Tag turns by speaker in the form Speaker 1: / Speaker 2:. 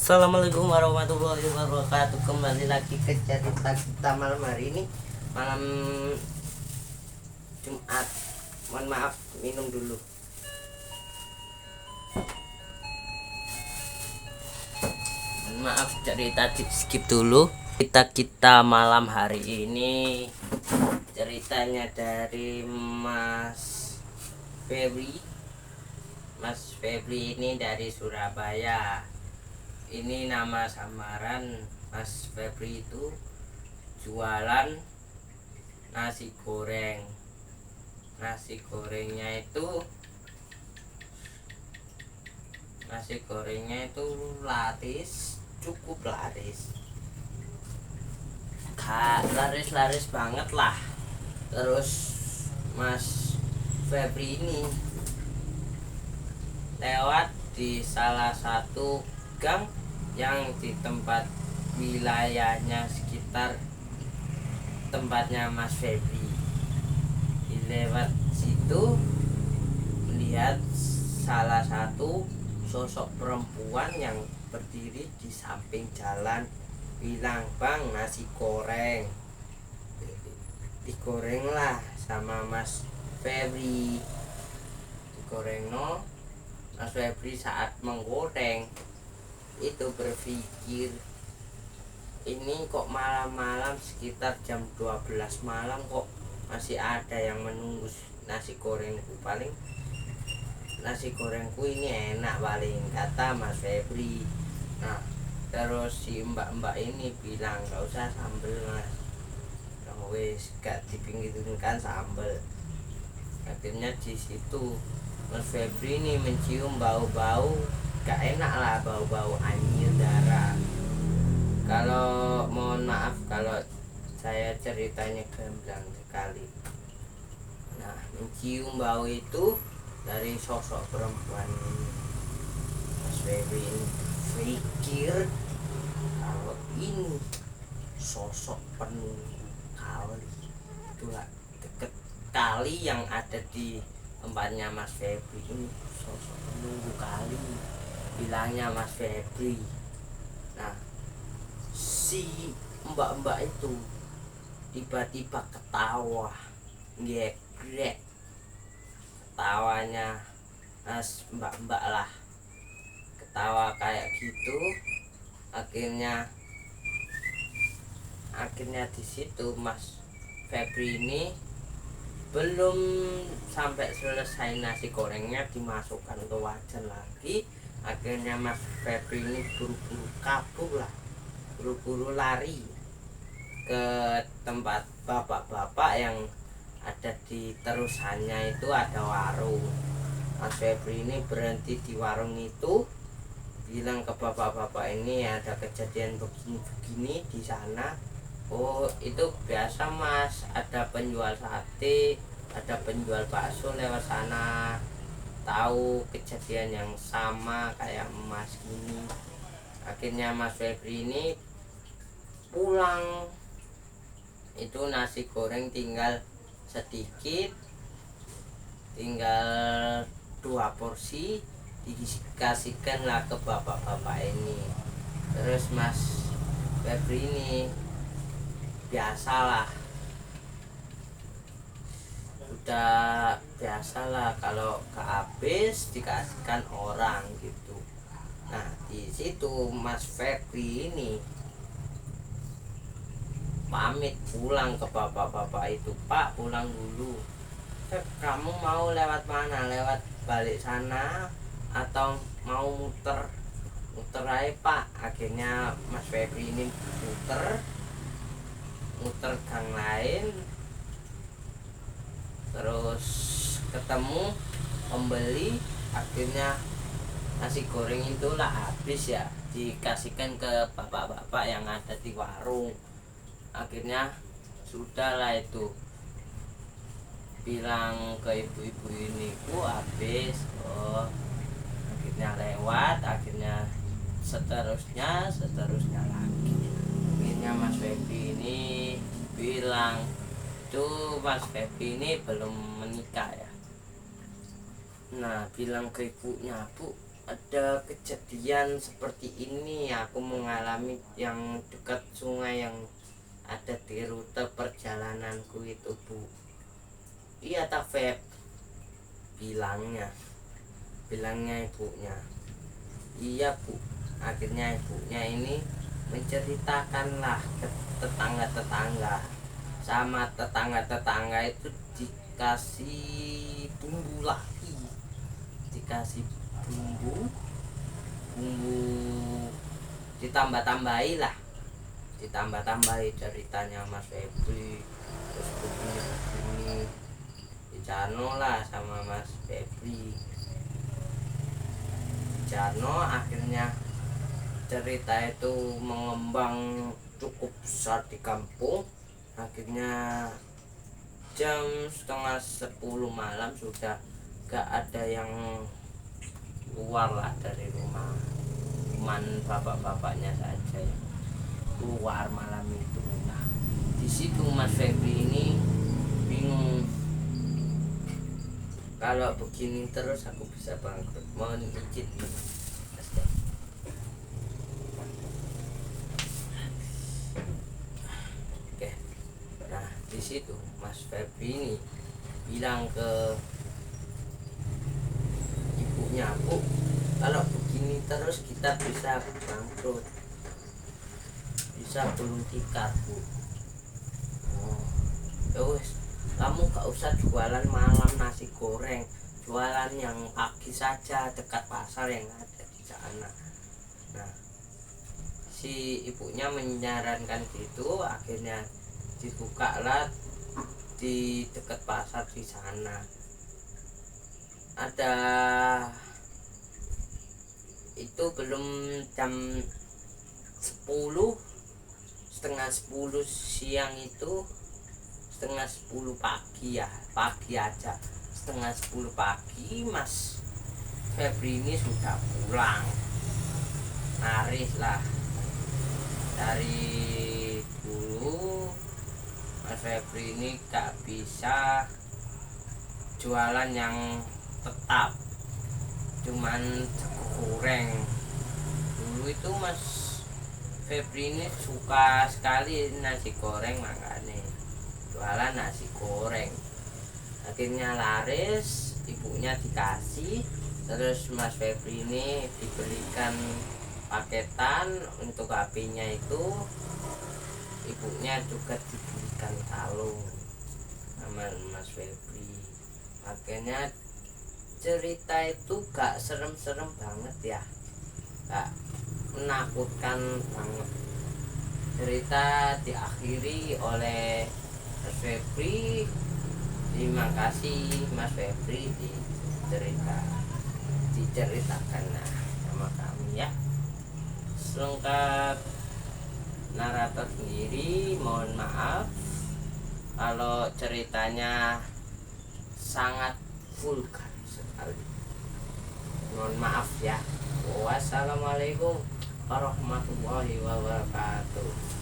Speaker 1: Assalamualaikum warahmatullahi wabarakatuh. Kembali lagi ke cerita kita malam hari ini, malam Jumat. Mohon maaf, minum dulu. Mohon maaf, cerita di skip dulu. Kita malam hari ini ceritanya dari Mas Febri. Mas Febri ini dari Surabaya. Ini nama samaran Mas Febri itu jualan nasi goreng. Nasi gorengnya itu laris, cukup laris. Laris banget lah. Terus Mas Febri ini lewat di salah satu gang yang di tempat wilayahnya sekitar tempatnya Mas Febri. Lewat situ melihat salah satu sosok perempuan yang berdiri di samping jalan, bilang, "Bang, nasi goreng." Digoreng lah sama Mas Febri. Digoreng no. Mas Febri saat menggoreng itu berpikir, ini kok malam-malam sekitar jam 12 malam kok masih ada yang menunggu nasi gorengku. Paling nasi gorengku ini enak paling, kata Mas Febri. Nah, terus si mbak-mbak ini bilang, "Gak usah sambel mas, wes gak dipinggirkan sambel." Akhirnya di situ Mas Febri ini mencium bau-bau gak enak lah, bau-bau anyir darah. Kalau mohon maaf kalau saya ceritanya gamblang sekali. Nah, mencium bau itu dari sosok perempuan ini. Mas Febri ini pikir kalau ini sosok penunggu kali, itulah deket kali yang ada di tempatnya Mas Febri. Ini sosok penunggu kali, bilangnya Mas Febri. Nah, si mbak-mbak itu tiba-tiba ketawa, ngegrek. Ketawanya Mas mbak-mbak lah, ketawa kayak gitu. Akhirnya di situ Mas Febri ini belum sampai selesai nasi gorengnya dimasukkan ke wajan lagi. Akhirnya Mas Febri ini buru-buru kabur lah, buru-buru lari ke tempat bapak-bapak yang ada di terusannya. Itu ada warung. Mas Febri ini berhenti di warung itu, bilang ke bapak-bapak ini, ada kejadian begini-begini di sana. "Oh, itu biasa mas, ada penjual sate, ada penjual bakso lewat sana, tahu kejadian yang sama kayak mas gini." Akhirnya Mas Febri ini pulang. Itu nasi goreng tinggal sedikit, tinggal 2 porsi, dikasihkanlah ke bapak-bapak ini. Terus Mas Febri ini biasalah, udah biasalah kalau kehabis dikasihkan orang gitu. Nah, di situ Mas Febri ini pamit pulang ke bapak-bapak itu. "Pak, pulang dulu." "Feb, kamu mau lewat mana? Lewat balik sana atau mau muter aja Pak?" Akhirnya Mas Febri ini muter gang lain, terus ketemu pembeli. Akhirnya nasi goreng itulah habis ya, dikasihkan ke bapak-bapak yang ada di warung. Akhirnya sudahlah itu, bilang ke ibu-ibu ini, habis." Oh, akhirnya lewat, akhirnya seterusnya lagi. Akhirnya Mas Febri ini bilang, tuh Mas Febri ini belum menikah ya. Nah, bilang ke ibunya, "Bu, ada kejadian seperti ini, aku mengalami yang dekat sungai yang ada di rute perjalananku itu, Bu. Iya tak Feb, bilangnya ibunya. Iya Bu, akhirnya ibunya ini menceritakanlah ke tetangga-tetangga, sama tetangga-tetangga itu dikasih bumbu lagi, dikasih bumbu ditambah-tambahi lah, ditambah-tambahi ceritanya Mas Febri, terus begini Jarno lah sama Mas Febri. Jarno akhirnya cerita itu mengembang cukup besar di kampung. Akhirnya jam setengah 10 malam sudah gak ada yang keluar lah dari rumah, cuman bapak-bapaknya saja yang keluar malam itu. Nah, di situ Mas Febri ini bingung, kalau begini terus aku bisa bangkrut. Mohon izin. Oke. Nah, di situ Mas Febri ini bilang ke ibunya, Bu, kalau begini terus kita bisa bangkrut, bisa gulung tikar, Bu. Oh, ya wes, kamu gak usah jualan malam nasi goreng, jualan yang pagi saja dekat pasar yang ada di sana. Nah, si ibunya menyarankan gitu, akhirnya dibukalah di dekat pasar di sana. Ada itu belum jam 10, setengah 10 siang itu, setengah 10 pagi ya, pagi aja, setengah 10 pagi Mas Febri ini sudah pulang. Naris lah, dari dulu Mas Febri ini gak bisa jualan yang tetap, cuman goreng. Dulu itu Mas Febri ini suka sekali nasi goreng, makanya jualan nasi goreng. Akhirnya laris, ibunya dikasih, terus Mas Febri ini diberikan paketan untuk HP-nya itu, ibunya juga diberikan kalung sama Mas Febri. Akhirnya cerita itu gak serem-serem banget ya, gak menakutkan banget. Cerita diakhiri oleh Mas Febri. Terima kasih Mas Febri diceritakan sama kami ya. Selengkap narator sendiri, mohon maaf kalau ceritanya sangat vulgar sekali, mohon maaf ya. Wassalamualaikum warahmatullahi wabarakatuh.